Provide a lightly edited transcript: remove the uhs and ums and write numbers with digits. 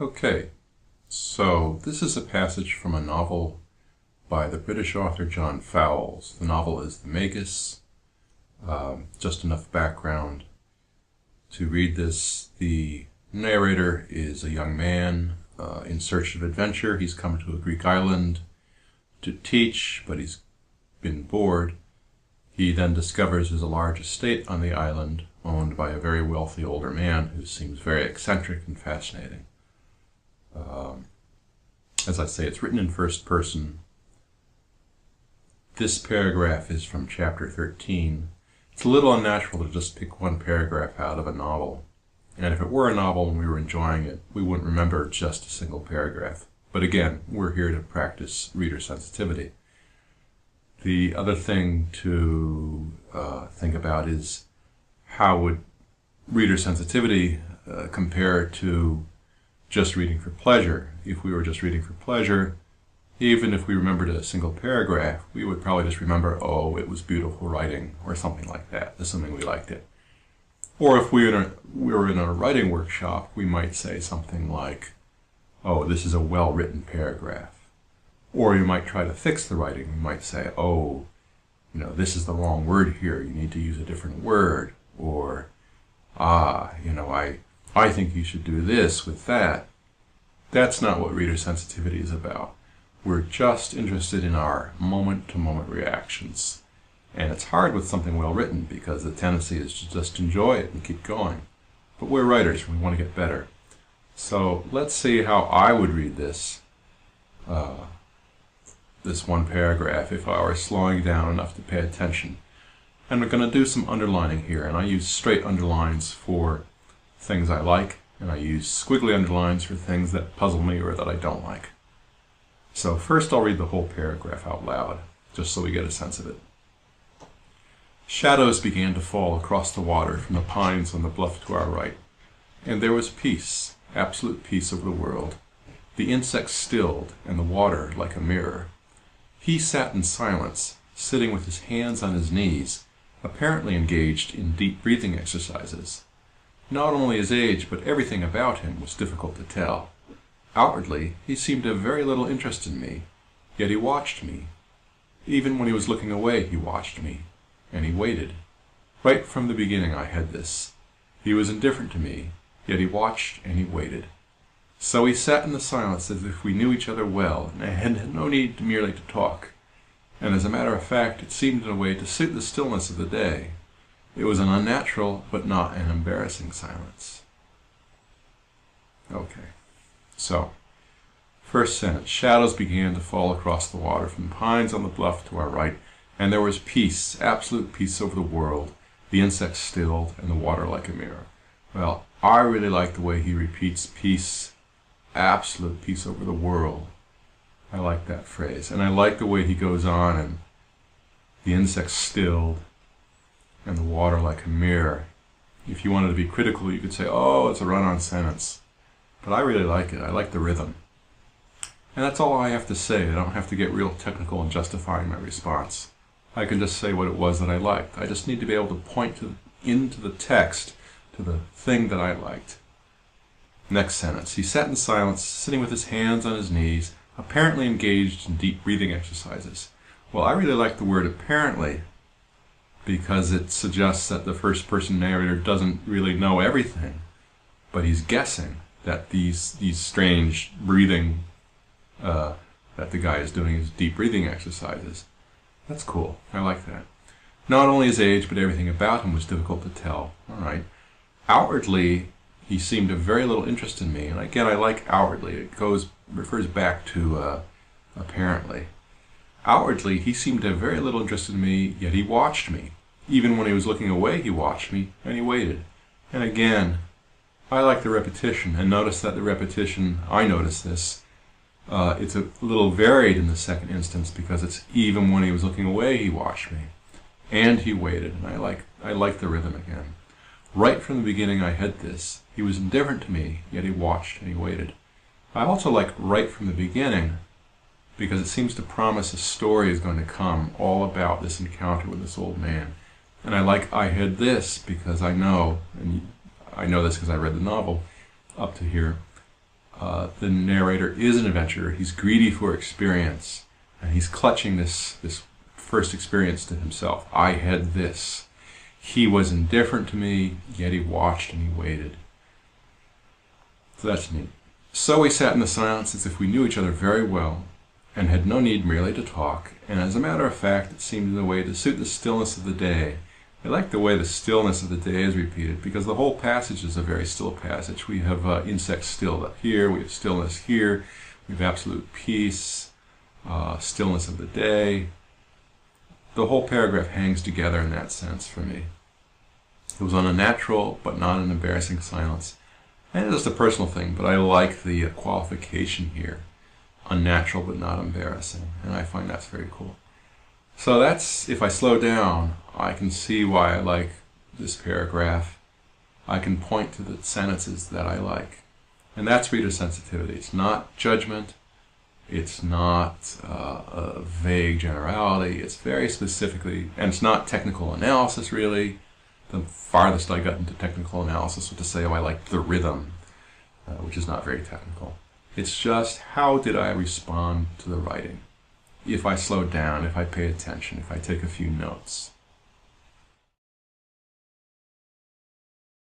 Okay, so this is a passage from a novel by the British author John Fowles. The novel is The Magus. Just enough background to read this. The narrator is a young man in search of adventure. He's come to a Greek island to teach, but he's been bored. He then discovers there's a large estate on the island owned by a very wealthy older man who seems very eccentric and fascinating. As I say, it's written in first person. This paragraph is from chapter 13. It's a little unnatural to just pick one paragraph out of a novel. And if it were a novel and we were enjoying it, we wouldn't remember just a single paragraph. But again, we're here to practice reader sensitivity. The other thing to think about is how would reader sensitivity compare to just reading for pleasure. If we were just reading for pleasure, even if we remembered a single paragraph, we would probably just remember, oh, it was beautiful writing, or something like that, assuming we liked it. Or if we were in a writing workshop, we might say something like, oh, this is a well-written paragraph. Or you might try to fix the writing. You might say, oh, this is the wrong word here, you need to use a different word. Or, I think you should do this with that. That's not what reader sensitivity is about. We're just interested in our moment-to-moment reactions. And it's hard with something well written because the tendency is to just enjoy it and keep going. But we're writers and we want to get better. So let's see how I would read this one paragraph if I were slowing down enough to pay attention. And we're going to do some underlining here, and I use straight underlines for things I like, and I use squiggly underlines for things that puzzle me or that I don't like. So first I'll read the whole paragraph out loud, just so we get a sense of it. Shadows began to fall across the water from the pines on the bluff to our right, and there was peace, absolute peace over the world. The insects stilled, and the water like a mirror. He sat in silence, sitting with his hands on his knees, apparently engaged in deep breathing exercises. Not only his age, but everything about him was difficult to tell. Outwardly, he seemed to have very little interest in me, yet he watched me. Even when he was looking away, he watched me, and he waited. Right from the beginning I had this. He was indifferent to me, yet he watched and he waited. So he sat in the silence as if we knew each other well, and had no need merely to talk. And as a matter of fact, it seemed in a way to suit the stillness of the day. It was an unnatural, but not an embarrassing silence. Okay, so, first sentence. Shadows began to fall across the water from the pines on the bluff to our right, and there was peace, absolute peace over the world. The insects stilled, and the water like a mirror. Well, I really like the way he repeats peace, absolute peace over the world. I like that phrase. And I like the way he goes on, and the insects stilled, and the water like a mirror. If you wanted to be critical, you could say, oh, it's a run-on sentence. But I really like it. I like the rhythm. And that's all I have to say. I don't have to get real technical in justifying my response. I can just say what it was that I liked. I just need to be able to point into the text to the thing that I liked. Next sentence. He sat in silence, sitting with his hands on his knees, apparently engaged in deep breathing exercises. Well, I really like the word apparently because it suggests that the first-person narrator doesn't really know everything, but he's guessing that these strange breathing that the guy is doing is deep breathing exercises. That's cool. I like that. Not only his age, but everything about him was difficult to tell. All right. Outwardly, he seemed of very little interest in me, and again, I like outwardly. It refers back to apparently. Outwardly, he seemed to have very little interest in me, yet he watched me. Even when he was looking away, he watched me, and he waited. And again, I like the repetition, and notice that the repetition, I notice this, it's a little varied in the second instance because it's even when he was looking away, he watched me. And he waited, and I like the rhythm again. Right from the beginning I had this. He was indifferent to me, yet he watched and he waited. I also like right from the beginning because it seems to promise a story is going to come all about this encounter with this old man. And I like I had this because I know, and I know this because I read the novel up to here, The narrator is an adventurer. He's greedy for experience, and he's clutching this first experience to himself. I had this. He was indifferent to me, yet he watched and he waited. So that's neat. So we sat in the silence as if we knew each other very well, and had no need merely to talk, and as a matter of fact, it seemed in a way to suit the stillness of the day. I like the way the stillness of the day is repeated, because the whole passage is a very still passage. We have insects stilled up here, we have stillness here, we have absolute peace, stillness of the day. The whole paragraph hangs together in that sense for me. It was an unnatural, but not an embarrassing silence. And it's just a personal thing, but I like the qualification here. Unnatural, but not embarrassing. And I find that's very cool. So that's, if I slow down, I can see why I like this paragraph. I can point to the sentences that I like. And that's reader sensitivity. It's not judgment. It's not a vague generality. It's very specifically, and it's not technical analysis really. The farthest I got into technical analysis was to say, oh, I like the rhythm, which is not very technical. It's just, how did I respond to the writing? If I slow down, if I pay attention, if I take a few notes.